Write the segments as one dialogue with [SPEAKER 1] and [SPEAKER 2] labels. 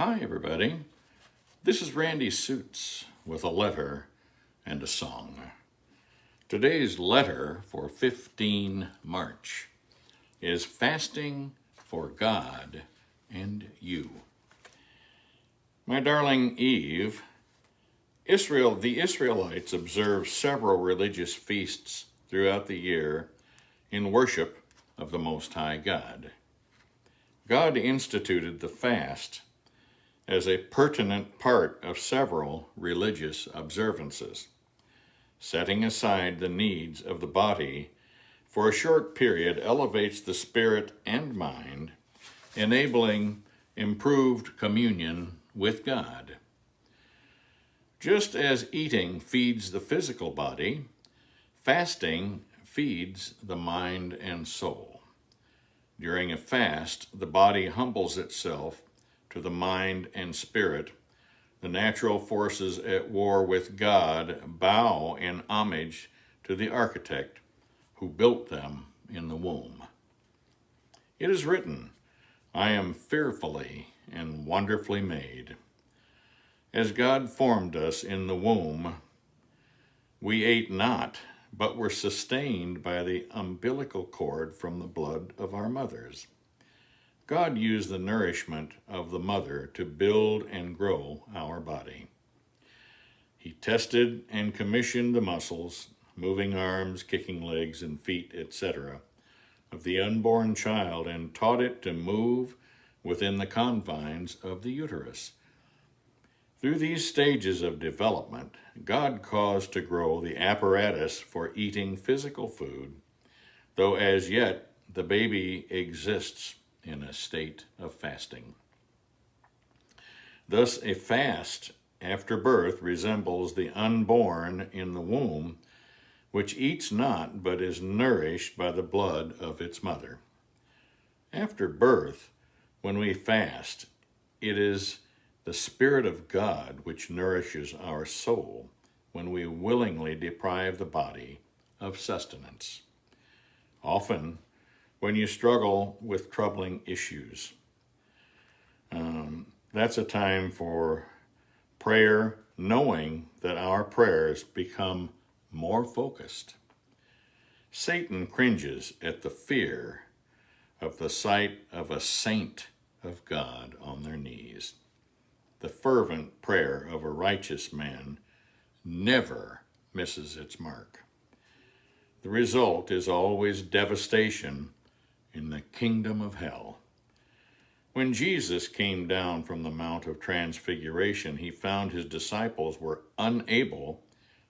[SPEAKER 1] Hi, everybody. This is Randy Suits with a letter and a song. Today's letter for 15 March is Fasting for God and You. My darling Eve, the Israelites observe several religious feasts throughout the year in worship of the Most High God. God instituted the fast as a pertinent part of several religious observances. Setting aside the needs of the body for a short period elevates the spirit and mind, enabling improved communion with God. Just as eating feeds the physical body, fasting feeds the mind and soul. During a fast, the body humbles itself to the mind and spirit. The natural forces at war with God bow in homage to the architect who built them in the womb. It is written, "I am fearfully and wonderfully made." As God formed us in the womb, we ate not, but were sustained by the umbilical cord from the blood of our mothers. God used the nourishment of the mother to build and grow our body. He tested and commissioned the muscles, moving arms, kicking legs and feet, etc., of the unborn child and taught it to move within the confines of the uterus. Through these stages of development, God caused to grow the apparatus for eating physical food, though as yet the baby exists in a state of fasting. Thus, a fast after birth resembles the unborn in the womb, which eats not, but is nourished by the blood of its mother. After birth, when we fast, it is the Spirit of God which nourishes our soul when we willingly deprive the body of sustenance. Often, when you struggle with troubling issues, that's a time for prayer, knowing that our prayers become more focused. Satan cringes at the fear of the sight of a saint of God on their knees. The fervent prayer of a righteous man never misses its mark. The result is always devastation in the kingdom of hell. When Jesus came down from the Mount of Transfiguration, he found his disciples were unable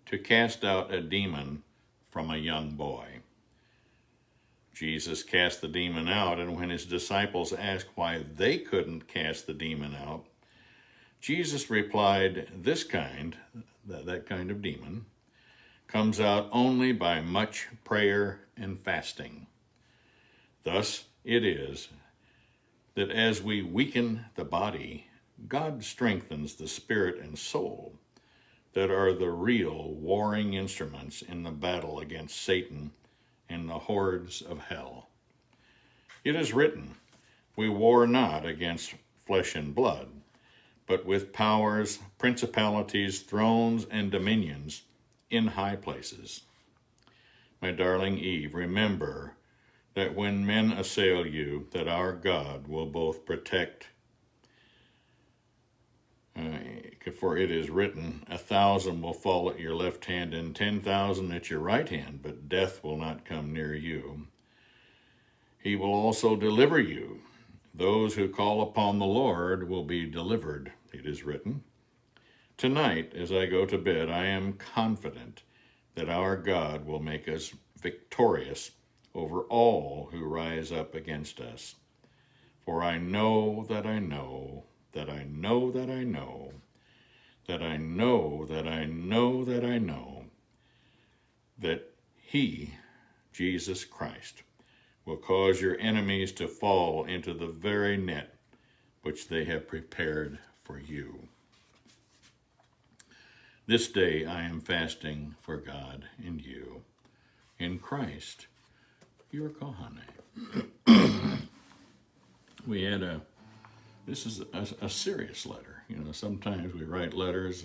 [SPEAKER 1] to cast out a demon from a young boy. Jesus cast the demon out, and when his disciples asked why they couldn't cast the demon out, Jesus replied, that kind of demon, comes out only by much prayer and fasting. Thus it is that as we weaken the body, God strengthens the spirit and soul that are the real warring instruments in the battle against Satan and the hordes of hell. It is written, "We war not against flesh and blood, but with powers, principalities, thrones, and dominions in high places." My darling Eve, remember that when men assail you, that our God will both protect, for it is written, 1,000 will fall at your left hand and 10,000 at your right hand, but death will not come near you. He will also deliver you. Those who call upon the Lord will be delivered, it is written. Tonight, as I go to bed, I am confident that our God will make us victorious over all who rise up against us. For I know that I know that I know that I know that I know that I know that I know that He, Jesus Christ, will cause your enemies to fall into the very net which they have prepared for you. This day I am fasting for God and you. In Christ, your Kohane. We had this is a serious letter. Sometimes we write letters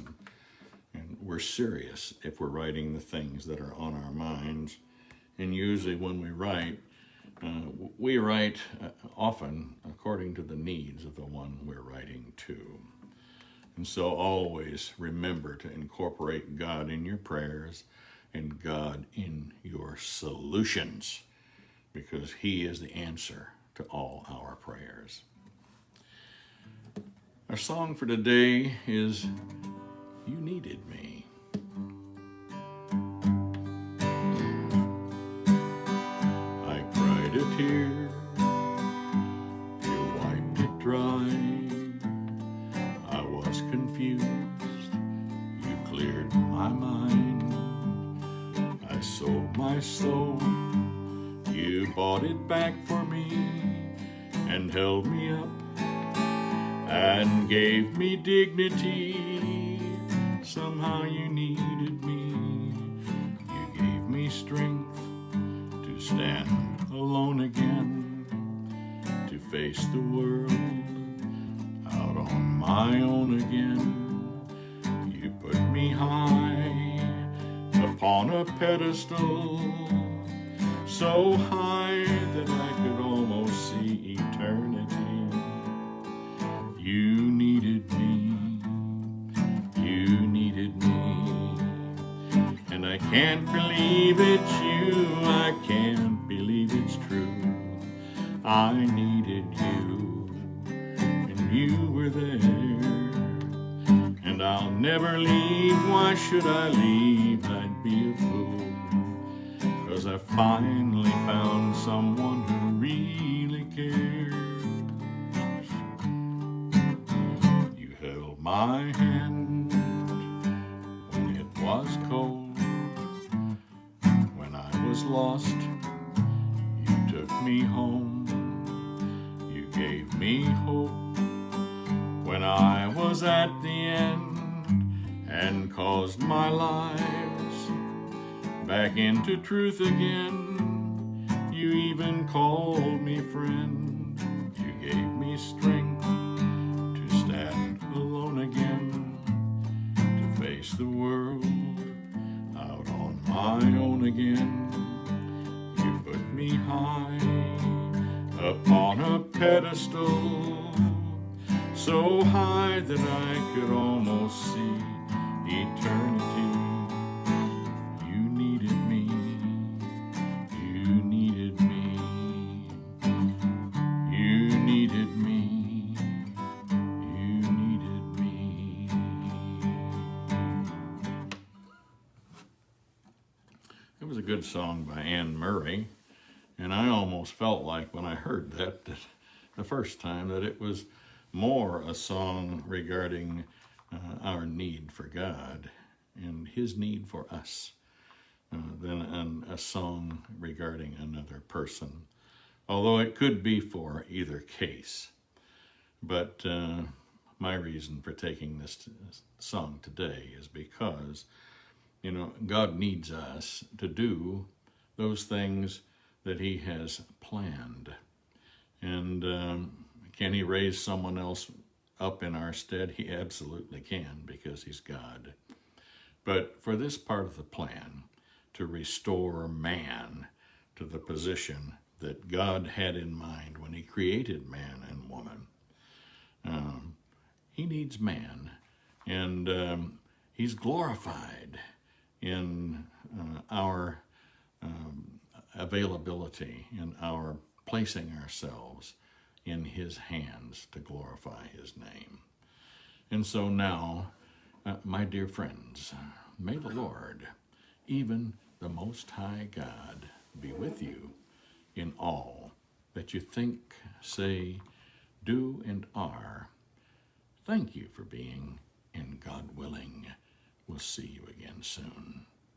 [SPEAKER 1] and we're serious if we're writing the things that are on our minds. And usually when we write often according to the needs of the one we're writing to. And so always remember to incorporate God in your prayers and God in your solutions, because He is the answer to all our prayers. Our song for today is You Needed Me. I cried a tear, you wiped it dry. I was confused, you cleared my mind. I sold my soul, you bought it back for me and held me up and gave me dignity. Somehow you needed me. You gave me strength to stand alone again, to face the world out on my own again. You put me high upon a pedestal, so high that I could almost see eternity. You needed me, you needed me, and I can't believe it's you, I can't believe it's true. I needed you, and you were there, and I'll never leave. Why should I leave? I'd be a fool, 'cause I finally found someone who really cares. My hand when it was cold, when I was lost, you took me home. You gave me hope when I was at the end, and caused my lives back into truth again. You even called me friend. You gave me strength to stand alone again, to face the world out on my own again. You put me high upon a pedestal, so high that I could almost see eternity. You needed me, you needed me, you needed me, you needed me. It was a good song by Anne Murray, and I almost felt like when I heard that the first time that it was more a song regarding our need for God and His need for us than a song regarding another person, although it could be for either case. But my reason for taking this song today is because, God needs us to do those things that He has planned. And can He raise someone else up in our stead? He absolutely can, because He's God. But for this part of the plan, to restore man to the position that God had in mind when He created man and woman, He needs man. And He's glorified in our availability, in our placing ourselves in His hands to glorify His name. And so now, my dear friends, may the Lord, even the Most High God, be with you in all that you think, say, do, and are. Thank you for being, and God willing, we'll see you again soon.